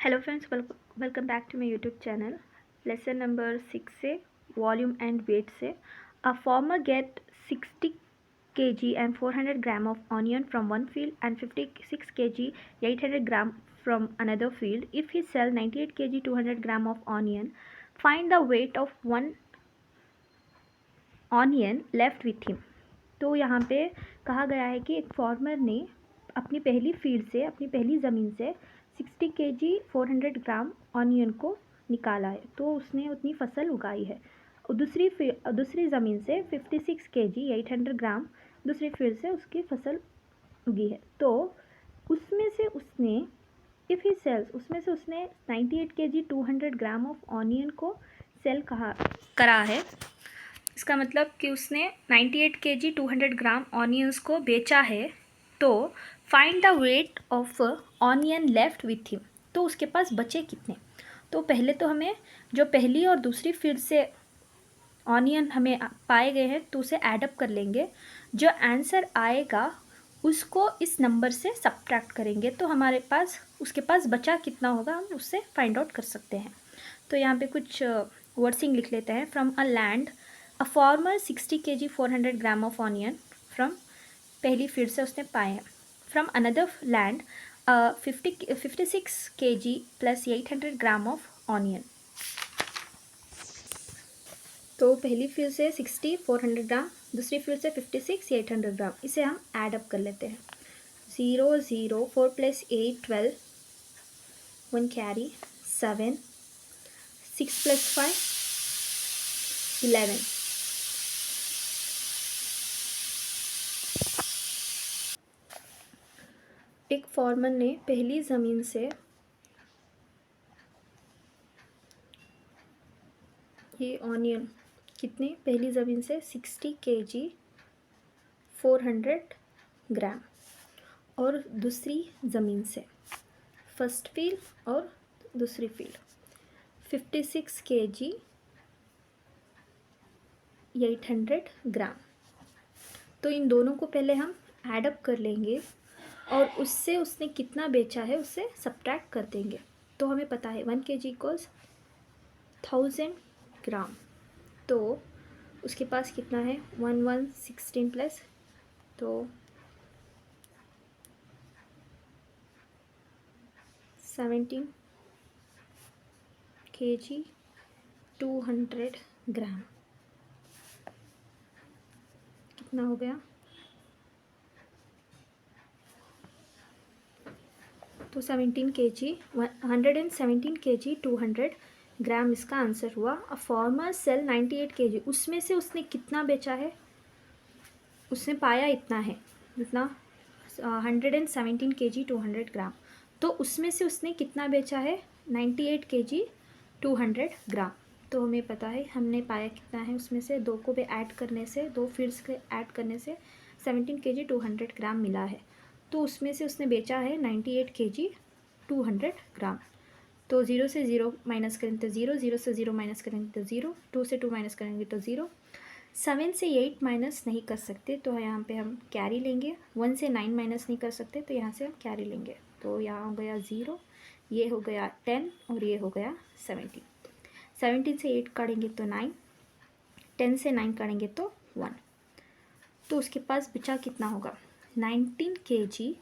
Hello friends, welcome back to my YouTube channel. Lesson number 6 से volume and weight से a farmer get 60 kg and 400 gram of onion from one field and 56 kg 800 gram from another field. If he sell 98 kg 200 gram of onion, find the weight of one onion left with him. तो यहाँ पे कहा गया है कि एक farmer ने अपनी पहली फील्ड से, अपनी पहली ज़मीन से 60 kg 400 ग्राम ऑनियन को निकाला है, तो उसने उतनी फसल उगाई है। दूसरी ज़मीन से 56 kg 800 ग्राम दूसरी फील्ड से उसकी फसल उगी है। तो उसमें से उसने उसमें से उसने 98 kg 200 ग्राम ऑफ ऑनियन को सेल करा है। इसका मतलब कि उसने 98 kg 200 ग्राम ऑनियंस को बेचा है। तो find the weight of onion left with him, तो उसके पास बचे कितने। तो पहले तो हमें जो पहली और दूसरी फील्ड से ऑनियन हमें पाए गए हैं तो उसे ऐडअप कर लेंगे। जो आंसर आएगा उसको इस नंबर से सब्ट्रैक्ट करेंगे, तो हमारे पास उसके पास बचा कितना होगा हम उससे फाइंड आउट कर सकते हैं। तो यहाँ पे कुछ वर्ड्सिंग लिख लेते हैं। From a land a farmer 60 kg 400 gram of onion from पहली फील्ड से उसने पाए हैं। From another land 56 kg plus 800 gram of onion. तो पहली फील्ड से 60 400 ग्राम, दूसरी फील्ड से 56 800 ग्राम, इसे हम ऐड अप कर लेते हैं। 0 0 4 + 8 12, 1 कैरी 7, 6 + 5 11। एक फार्मर ने पहली ज़मीन से ये ऑनियन कितने, पहली ज़मीन से 60 kg 400 ग्राम, और दूसरी ज़मीन से फर्स्ट फील्ड और दूसरी फील्ड 56 kg 800 ग्राम। तो इन दोनों को पहले हम ऐडअप कर लेंगे और उससे उसने कितना बेचा है उससे सब्ट्रैक्ट कर देंगे। तो हमें पता है 1 kg = 1000 ग्राम। तो उसके पास कितना है 16 प्लस, तो 17 kg 200 ग्राम कितना हो गया। तो 17 kg 117 kg 200 ग्राम इसका आंसर हुआ। अ फार्मर सेल 98 kg, उसमें से उसने कितना बेचा है, उसने पाया इतना है, जितना 117 kg 200 ग्राम। तो उसमें से उसने कितना बेचा है 98 kg 200 ग्राम। तो हमें पता है हमने पाया कितना है, उसमें से दो को भी ऐड करने से, दो फील्ड्स के ऐड करने से 17 kg 200 ग्राम मिला है। तो उसमें से उसने बेचा है 98 kg 200 ग्राम। तो 0 से 0 माइनस करेंगे तो 0, 0 से 0 माइनस करेंगे तो 0, 2 से 2 माइनस करेंगे तो 0, 7 से 8 माइनस नहीं कर सकते तो यहाँ पे हम कैरी लेंगे। 1 से 9 माइनस नहीं कर सकते तो यहाँ से हम कैरी लेंगे। तो यहाँ हो गया 0, ये हो गया 10 और ये हो गया 17। 17 से 8 काटेंगे तो 9, 10 से 9 काटेंगे तो 1। तो उसके पास बचा कितना होगा 19 kg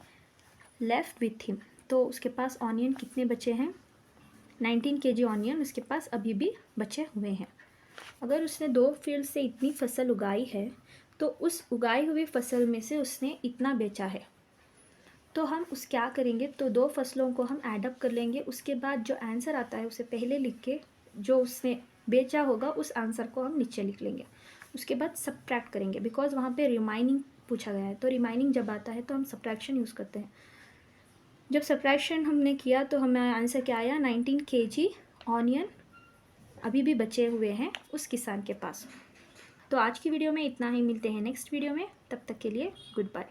लेफ्ट विथ हिम। तो उसके पास ऑनियन कितने बचे हैं 19 kg ऑनियन उसके पास अभी भी बचे हुए हैं। अगर उसने दो फील्ड से इतनी फसल उगाई है तो उस उगाई हुई फसल में से उसने इतना बेचा है। तो हम उस क्या करेंगे, तो दो फसलों को हम ऐडअप कर लेंगे। उसके बाद जो आंसर आता है उसे पहले लिख के जो उसने बेचा होगा उस आंसर को हम नीचे लिख लेंगे। उसके बाद सब्ट्रैक्ट करेंगे, बिकॉज वहाँ पे रिमाइनिंग पूछा गया है। तो रिमाइनिंग जब आता है तो हम सब्ट्रैक्शन यूज़ करते हैं। जब सब्ट्रैक्शन हमने किया तो हमें आंसर क्या आया 19 kg ऑनियन अभी भी बचे हुए हैं उस किसान के पास। तो आज की वीडियो में इतना ही, मिलते हैं नेक्स्ट वीडियो में, तब तक के लिए गुड बाय।